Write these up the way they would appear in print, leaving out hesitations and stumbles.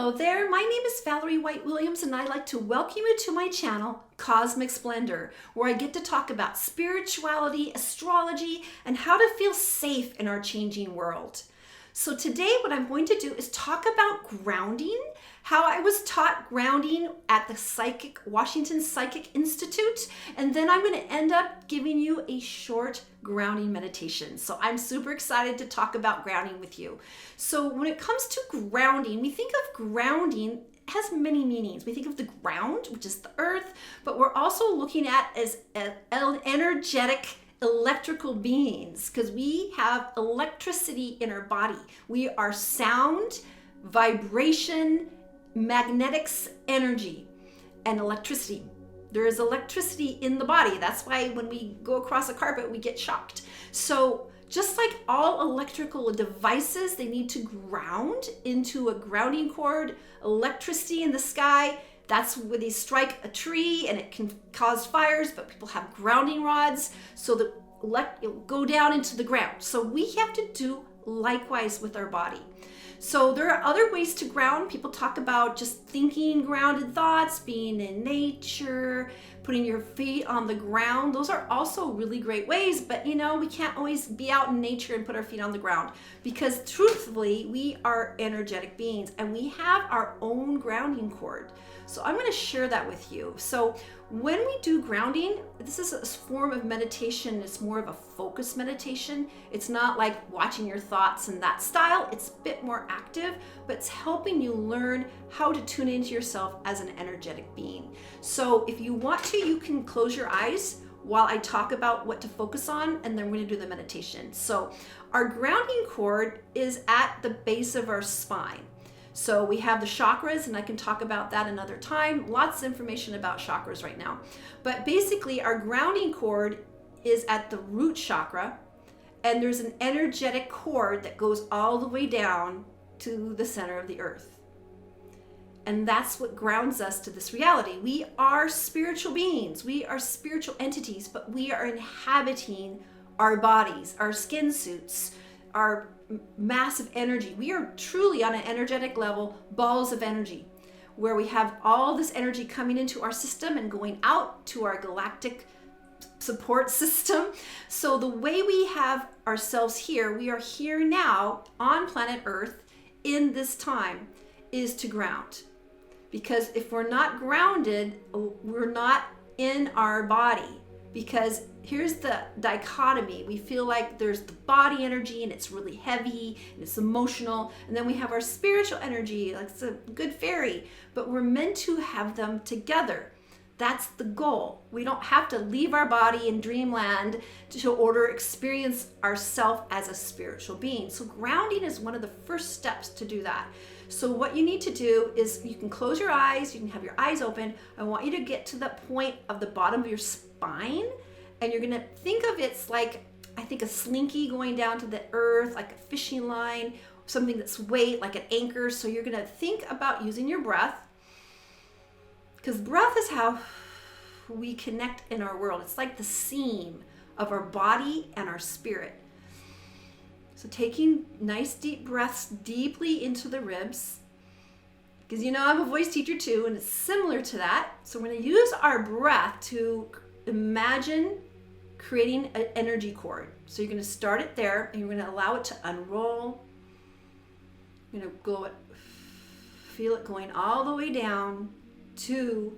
Hello there, my name is Valerie White-Williams and I'd like to welcome you to my channel, Cosmic Splendor, where I get to talk about spirituality, astrology, and how to feel safe in our changing world. So today what I'm going to do is talk about grounding, how I was taught grounding at the Washington Psychic Institute, and then I'm going to end up giving you a short grounding meditation. So I'm super excited to talk about grounding with you. So when it comes to grounding, we think of grounding has many meanings. We think of the ground, which is the earth, but we're also looking at as energetic electrical beings because we have electricity in our body. We are sound, vibration, magnetics, energy, and electricity. There is electricity in the body. That's why when we go across a carpet, we get shocked. So just like all electrical devices, they need to ground into a grounding cord, electricity in the sky. That's where they strike a tree and it can cause fires, but people have grounding rods so that it'll go down into the ground. So we have to do likewise with our body. So there are other ways to ground. People talk about just thinking grounded thoughts, being in nature, putting your feet on the ground. Those are also really great ways, but we can't always be out in nature and put our feet on the ground because truthfully, we are energetic beings and we have our own grounding cord. So I'm going to share that with you. So when we do grounding, this is a form of meditation. It's more of a focused meditation. It's not like watching your thoughts in that style. It's a bit more active, but it's helping you learn how to tune into yourself as an energetic being. So if you want to, you can close your eyes while I talk about what to focus on, and then we're going to do the meditation. So our grounding cord is at the base of our spine. So we have the chakras, and I can talk about that another time. Lots of information about chakras right now. But basically, our grounding cord is at the root chakra, and there's an energetic cord that goes all the way down to the center of the earth. And that's what grounds us to this reality. We are spiritual beings. We are spiritual entities, but we are inhabiting our bodies, our skin suits, our massive energy. We are truly on an energetic level, balls of energy, where we have all this energy coming into our system and going out to our galactic support system. So the way we have ourselves here, we are here now on planet Earth in this time, is to ground. Because if we're not grounded, we're not in our body. Because here's the dichotomy. We feel like there's the body energy and it's really heavy and it's emotional. And then we have our spiritual energy, like it's a good fairy, but we're meant to have them together. That's the goal. We don't have to leave our body in dreamland to experience ourselves as a spiritual being. So grounding is one of the first steps to do that. So what you need to do is you can close your eyes, you can have your eyes open. I want you to get to the point of the bottom of your spine, and you're gonna think of it's like, I think a slinky going down to the earth, like a fishing line, something that's weight, like an anchor. So you're gonna think about using your breath, because breath is how we connect in our world. It's like the seam of our body and our spirit. So taking nice deep breaths deeply into the ribs, because I'm a voice teacher too, and it's similar to that. So we're going to use our breath to imagine creating an energy cord. So you're going to start it there, and you're going to allow it to unroll. You're going to feel it going all the way down to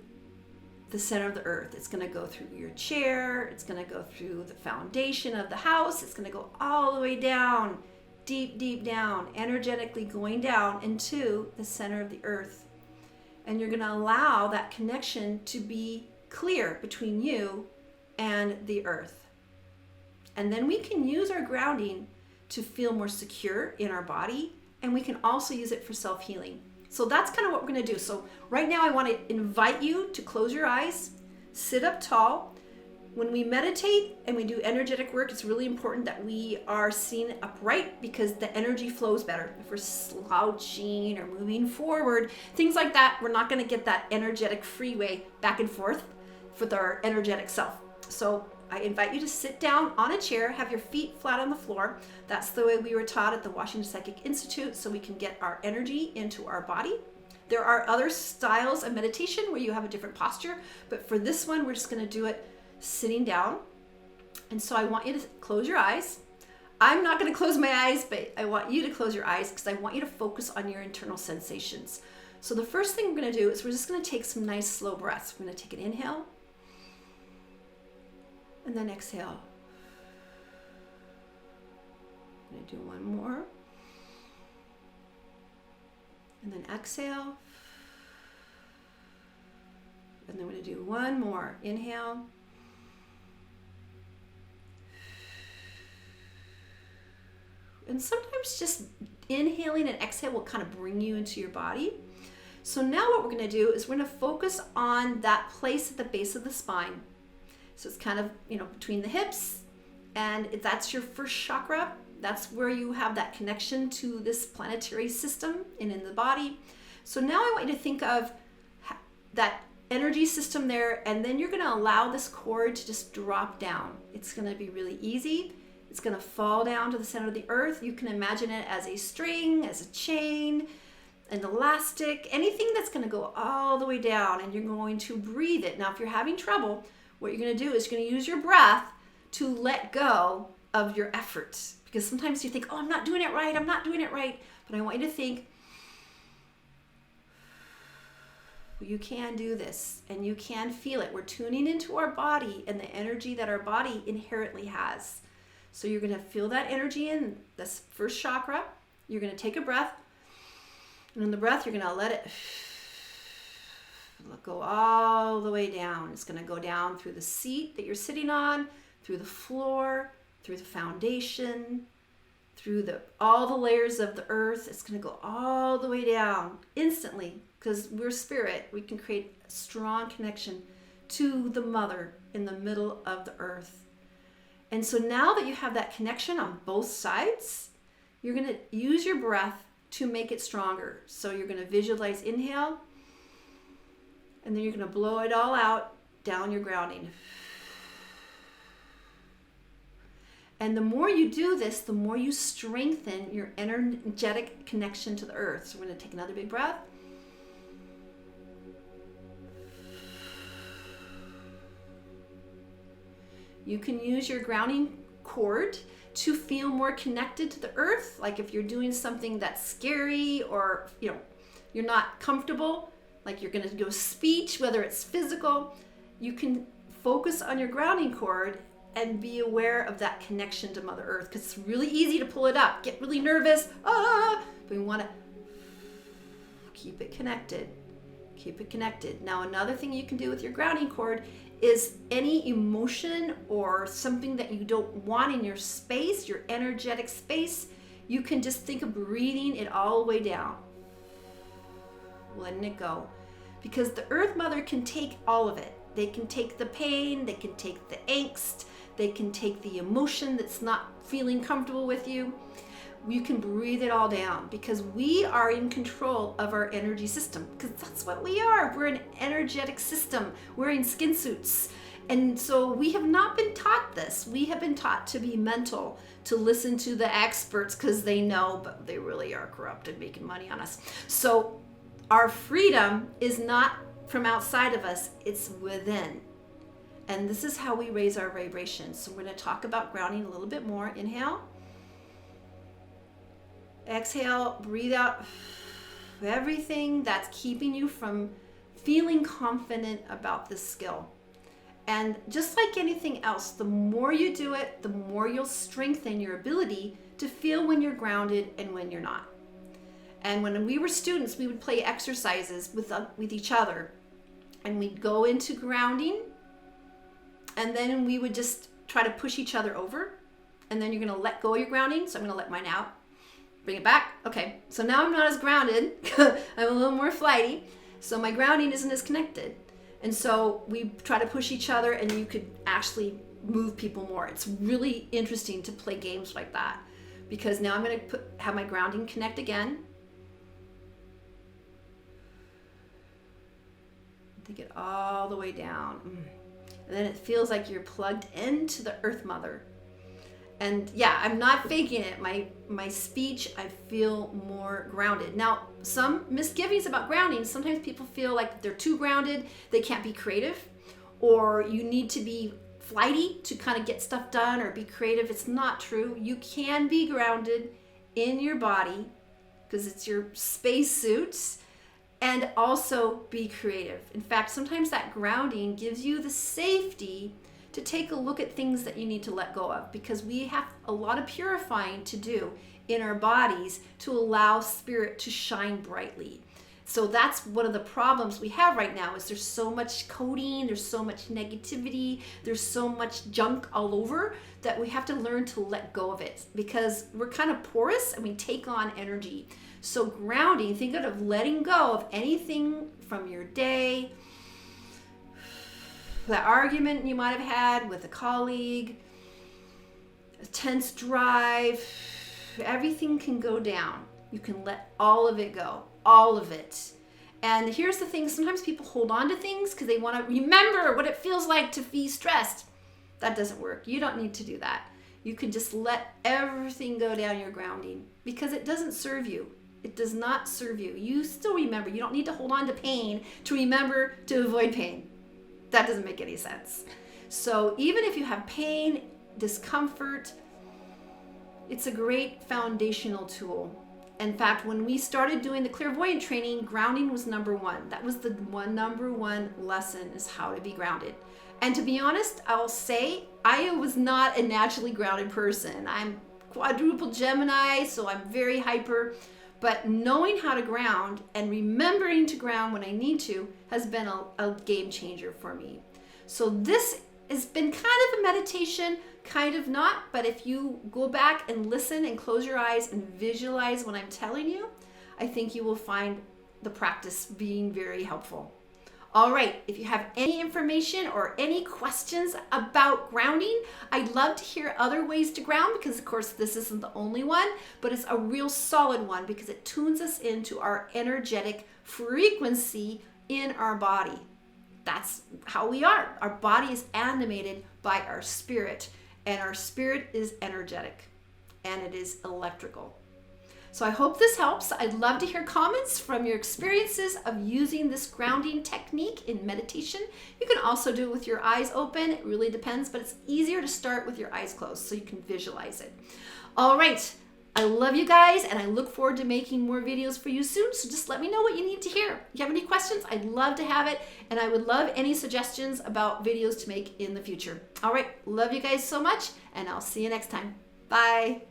the center of the earth. It's going to go through your chair. It's going to go through the foundation of the house. It's going to go all the way down, deep, deep down, energetically going down into the center of the earth. And you're going to allow that connection to be clear between you and the earth. And then we can use our grounding to feel more secure in our body, and we can also use it for self-healing. So that's kind of what we're going to do. So right now I want to invite you to close your eyes, sit up tall. When we meditate and we do energetic work, it's really important that we are sitting upright because the energy flows better. If we're slouching or moving forward, things like that, we're not going to get that energetic freeway back and forth with our energetic self. So I invite you to sit down on a chair, have your feet flat on the floor. That's the way we were taught at the Washington Psychic Institute, so we can get our energy into our body. There are other styles of meditation where you have a different posture, but for this one, we're just going to do it sitting down. And so I want you to close your eyes. I'm not going to close my eyes, but I want you to close your eyes because I want you to focus on your internal sensations. So the first thing we're going to do is we're just going to take some nice slow breaths. We're going to take an inhale and then exhale. I'm going to do one more. And then exhale. And then we're going to do one more. Inhale. And sometimes just inhaling and exhale will kind of bring you into your body. So now what we're going to do is we're going to focus on that place at the base of the spine. So it's kind of, between the hips, and that's your first chakra. That's where you have that connection to this planetary system and in the body. So now I want you to think of that energy system there, and then you're going to allow this cord to just drop down. It's going to be really easy. It's going to fall down to the center of the earth. You can imagine it as a string, as a chain, an elastic, anything that's going to go all the way down, and you're going to breathe it. Now, if you're having trouble, what you're going to do is you're going to use your breath to let go of your effort. Because sometimes you think, oh, I'm not doing it right. But I want you to think, you can do this, and you can feel it. We're tuning into our body and the energy that our body inherently has. So you're going to feel that energy in this first chakra. You're going to take a breath. And in the breath, you're going to let it go all the way down. It's going to go down through the seat that you're sitting on, through the floor, through the foundation, through all the layers of the earth. It's going to go all the way down instantly, because we're spirit. We can create a strong connection to the mother in the middle of the earth. And so now that you have that connection on both sides, you're going to use your breath to make it stronger. So you're going to visualize inhale, and then you're going to blow it all out down your grounding. And the more you do this, the more you strengthen your energetic connection to the earth. So we're going to take another big breath. You can use your grounding cord to feel more connected to the earth. Like if you're doing something that's scary, or you're not comfortable, like you're going to do a speech, whether it's physical, you can focus on your grounding cord and be aware of that connection to Mother Earth, because it's really easy to pull it up, get really nervous, but we want to keep it connected. Keep it connected. Now, another thing you can do with your grounding cord is any emotion or something that you don't want in your space, your energetic space, you can just think of breathing it all the way down, letting it go. Because the Earth Mother can take all of it. They can take the pain, they can take the angst, they can take the emotion that's not feeling comfortable with you. You can breathe it all down, because we are in control of our energy system, because that's what we are. We're an energetic system wearing skin suits. And so we have not been taught this. We have been taught to be mental, to listen to the experts because they know, but they really are corrupt and making money on us. So our freedom is not from outside of us, it's within. And this is how we raise our vibration. So we're going to talk about grounding a little bit more. Inhale. Exhale, breathe out everything that's keeping you from feeling confident about this skill. And just like anything else, the more you do it, the more you'll strengthen your ability to feel when you're grounded and when you're not. And when we were students, we would play exercises with each other. And we'd go into grounding, and then we would just try to push each other over. And then you're going to let go of your grounding. So I'm going to let mine out. Bring it back. Okay, so now I'm not as grounded. I'm a little more flighty. So my grounding isn't as connected. And so we try to push each other, and you could actually move people more. It's really interesting to play games like that, because now I'm going to have my grounding connect again. Take it all the way down. And then it feels like you're plugged into the Earth Mother. And yeah, I'm not faking it. My speech, I feel more grounded. Now, some misgivings about grounding. Sometimes people feel like they're too grounded, they can't be creative, or you need to be flighty to kind of get stuff done or be creative. It's not true. You can be grounded in your body because it's your spacesuit, and also be creative. In fact, sometimes that grounding gives you the safety to take a look at things that you need to let go of, because we have a lot of purifying to do in our bodies to allow spirit to shine brightly. So that's one of the problems we have right now, is there's so much coding, there's so much negativity, there's so much junk all over that we have to learn to let go of it, because we're kind of porous and we take on energy. So grounding, think of letting go of anything from your day, that argument you might have had with a colleague, a tense drive, everything can go down. You can let all of it go, all of it. And here's the thing, sometimes people hold on to things because they want to remember what it feels like to be stressed. That doesn't work. You don't need to do that. You can just let everything go down your grounding, because it doesn't serve you. It does not serve you. You still remember. You don't need to hold on to pain to remember to avoid pain. That doesn't make any sense. So even if you have pain, discomfort, it's a great foundational tool. In fact, when we started doing the clairvoyant training, grounding was number one. That was the number one lesson, is how to be grounded. And to be honest, I'll say I was not a naturally grounded person. I'm quadruple Gemini, so I'm very hyper. But knowing how to ground and remembering to ground when I need to has been a game changer for me. So this has been kind of a meditation, kind of not, but if you go back and listen and close your eyes and visualize what I'm telling you, I think you will find the practice being very helpful. All right, if you have any information or any questions about grounding, I'd love to hear other ways to ground, because of course this isn't the only one, but it's a real solid one because it tunes us into our energetic frequency in our body. That's how we are. Our body is animated by our spirit, and our spirit is energetic and it is electrical. So I hope this helps. I'd love to hear comments from your experiences of using this grounding technique in meditation. You can also do it with your eyes open. It really depends, but it's easier to start with your eyes closed so you can visualize it. All right. I love you guys, and I look forward to making more videos for you soon. So just let me know what you need to hear. If you have any questions, I'd love to have it, and I would love any suggestions about videos to make in the future. All right. Love you guys so much, and I'll see you next time. Bye.